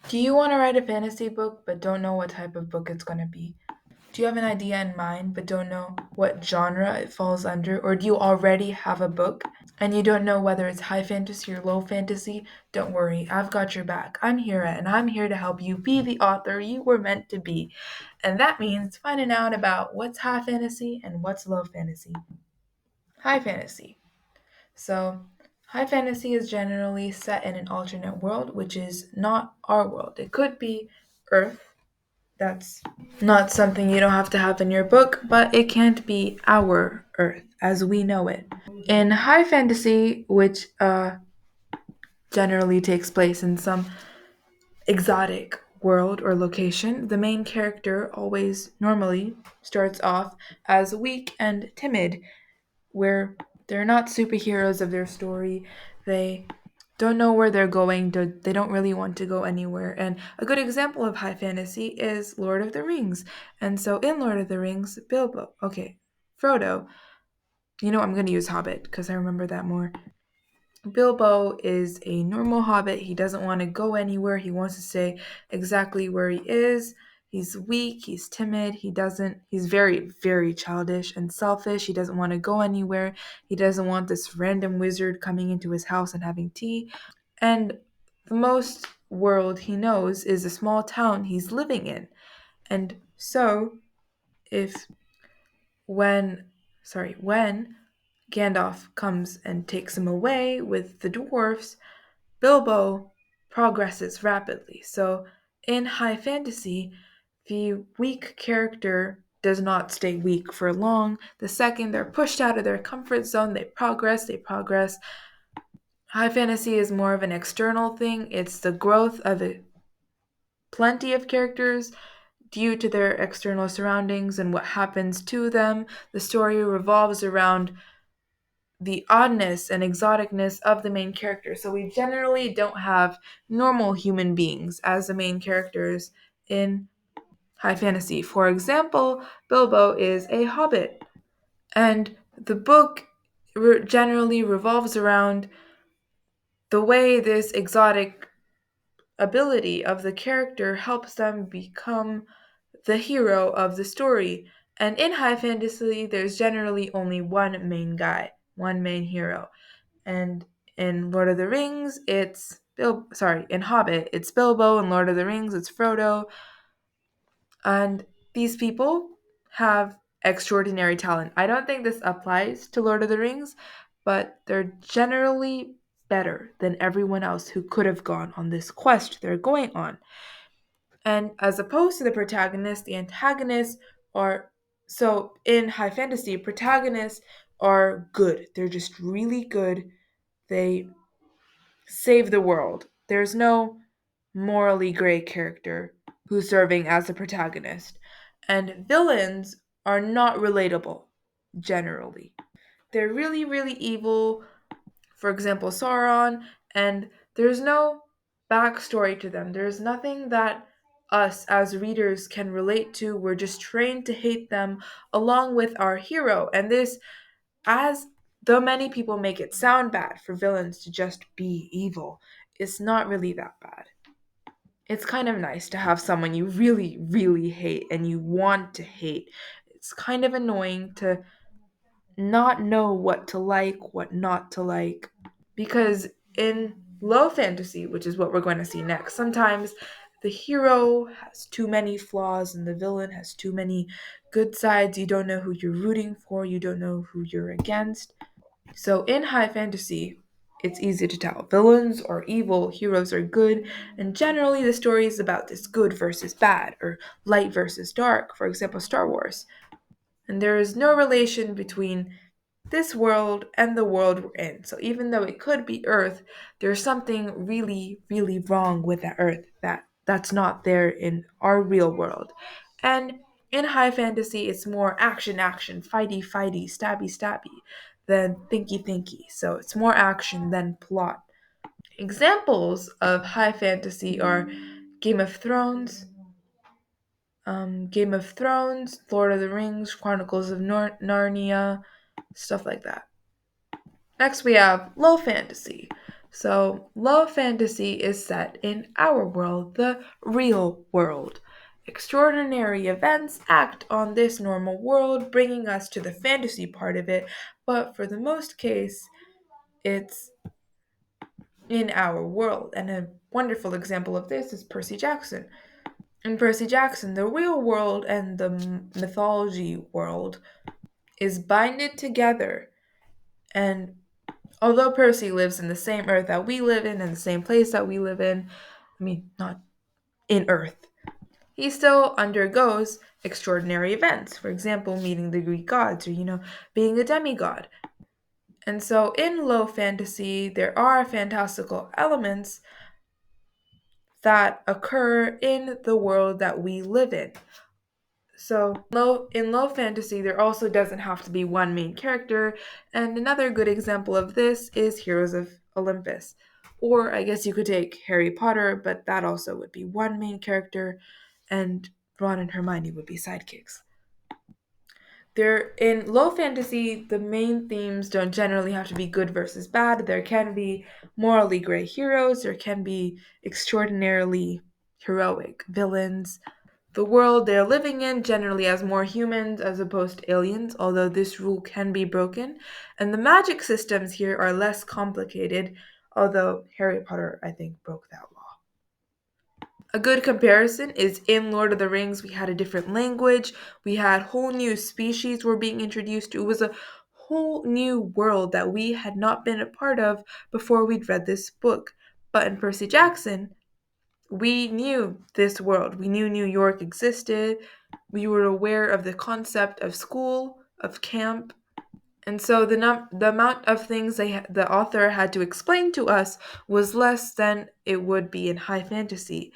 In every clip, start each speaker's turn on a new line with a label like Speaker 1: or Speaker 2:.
Speaker 1: Do you want to write a fantasy book but don't know what type of book it's going to be? Do you have an idea in mind but don't know what genre it falls under? Or do you already have a book and you don't know whether it's high fantasy or low fantasy? Don't worry, I've got your back. I'm Hira and I'm here to help you be the author you were meant to be. And that means finding out about what's high fantasy and what's low fantasy. High fantasy. So, high fantasy is generally set in an alternate world, which is not our world. It could be Earth. That's not something you don't have to have in your book, but it can't be our Earth as we know it. In high fantasy, which generally takes place in some exotic world or location, the main character always normally starts off as weak and timid, where they're not superheroes of their story. They don't know where they're going. They don't really want to go anywhere. And a good example of high fantasy is Lord of the Rings. And so in Lord of the Rings, Frodo, I'm going to use Hobbit because I remember that more. Bilbo is a normal hobbit. He doesn't want to go anywhere. He wants to stay exactly where he is. He's weak, he's timid, he's very, very childish and selfish. He doesn't want to go anywhere. He doesn't want this random wizard coming into his house and having tea. And the most world he knows is a small town he's living in. And so, if when, when Gandalf comes and takes him away with the dwarfs, Bilbo progresses rapidly. So, in high fantasy, the weak character does not stay weak for long. The second they're pushed out of their comfort zone, they progress. High fantasy is more of an external thing. It's the growth of plenty of characters due to their external surroundings and what happens to them. The story revolves around the oddness and exoticness of the main character. So we generally don't have normal human beings as the main characters in high fantasy. For example, Bilbo is a hobbit, and the book generally revolves around the way this exotic ability of the character helps them become the hero of the story. And in high fantasy, there's generally only one main guy, one main hero. And in Lord of the Rings, in Hobbit, it's Bilbo, and Lord of the Rings, it's Frodo. And these people have extraordinary talent. I don't think this applies to Lord of the Rings, but they're generally better than everyone else who could have gone on this quest they're going on. And as opposed to the protagonist, the antagonists are so in high fantasy, protagonists are good. They're just really good. They save the world. There's no morally gray character who's serving as the protagonist. And villains are not relatable, generally. They're really, really evil. For example, Sauron, and there's no backstory to them. There's nothing that us as readers can relate to. We're just trained to hate them along with our hero. And this, as though many people make it sound bad for villains to just be evil, it's not really that bad. It's kind of nice to have someone you really, really hate and you want to hate. It's kind of annoying to not know what to like, what not to like. Because in low fantasy, which is what we're going to see next, sometimes the hero has too many flaws and the villain has too many good sides. You don't know who you're rooting for, you don't know who you're against. So in high fantasy, it's easy to tell. Villains are evil, heroes are good, and generally the story is about this good versus bad, or light versus dark, for example, Star Wars. And there is no relation between this world and the world we're in. So even though it could be Earth, there's something really, really wrong with that Earth that's not there in our real world. And in high fantasy, it's more action, action, fighty, fighty, stabby, stabby than thinky, thinky. So it's more action than plot. Examples of high fantasy are Game of Thrones, Lord of the Rings, Chronicles of Narnia, stuff like that. Next, we have low fantasy. So, low fantasy is set in our world, the real world. Extraordinary events act on this normal world, bringing us to the fantasy part of it, but for the most case, it's in our world. And a wonderful example of this is Percy Jackson. In Percy Jackson, the real world and the mythology world is binded together. And although Percy lives in the same earth that we live in and the same place that we live in, I mean, not in Earth, he still undergoes extraordinary events. For example, meeting the Greek gods or, being a demigod. And so in low fantasy, there are fantastical elements that occur in the world that we live in. So, in low fantasy, there also doesn't have to be one main character, and another good example of this is Heroes of Olympus. Or I guess you could take Harry Potter, but that also would be one main character, and Ron and Hermione would be sidekicks. There in low fantasy, the main themes don't generally have to be good versus bad. There can be morally gray heroes, there can be extraordinarily heroic villains. The world they're living in generally has more humans as opposed to aliens, although this rule can be broken. And the magic systems here are less complicated, although Harry Potter, I think, broke that law. A good comparison is in Lord of the Rings, we had a different language, we had whole new species were being introduced. It was a whole new world that we had not been a part of before we'd read this book. But in Percy Jackson, we knew this world. We knew New York existed. We were aware of the concept of school, of camp. And so the amount of things the author had to explain to us was less than it would be in high fantasy.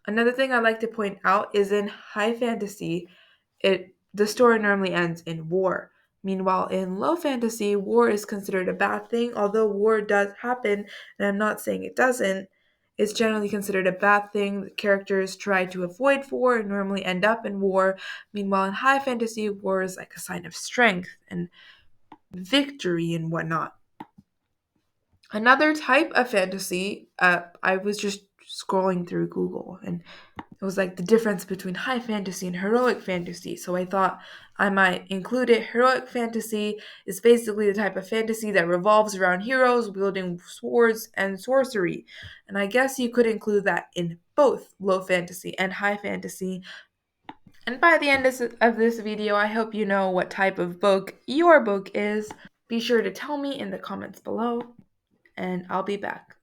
Speaker 1: Another thing I like to point out is in high fantasy, the story normally ends in war. Meanwhile, in low fantasy, war is considered a bad thing. Although war does happen, and I'm not saying it doesn't, it's generally considered a bad thing. The characters try to avoid war and normally end up in war. Meanwhile, in high fantasy, war is like a sign of strength and victory and whatnot. Another type of fantasy, I was just scrolling through Google and it was like the difference between high fantasy and heroic fantasy. So I thought I might include it. Heroic fantasy is basically the type of fantasy that revolves around heroes wielding swords and sorcery. And I guess you could include that in both low fantasy and high fantasy. And by the end of this video, I hope you know what type of book your book is. Be sure to tell me in the comments below, and I'll be back.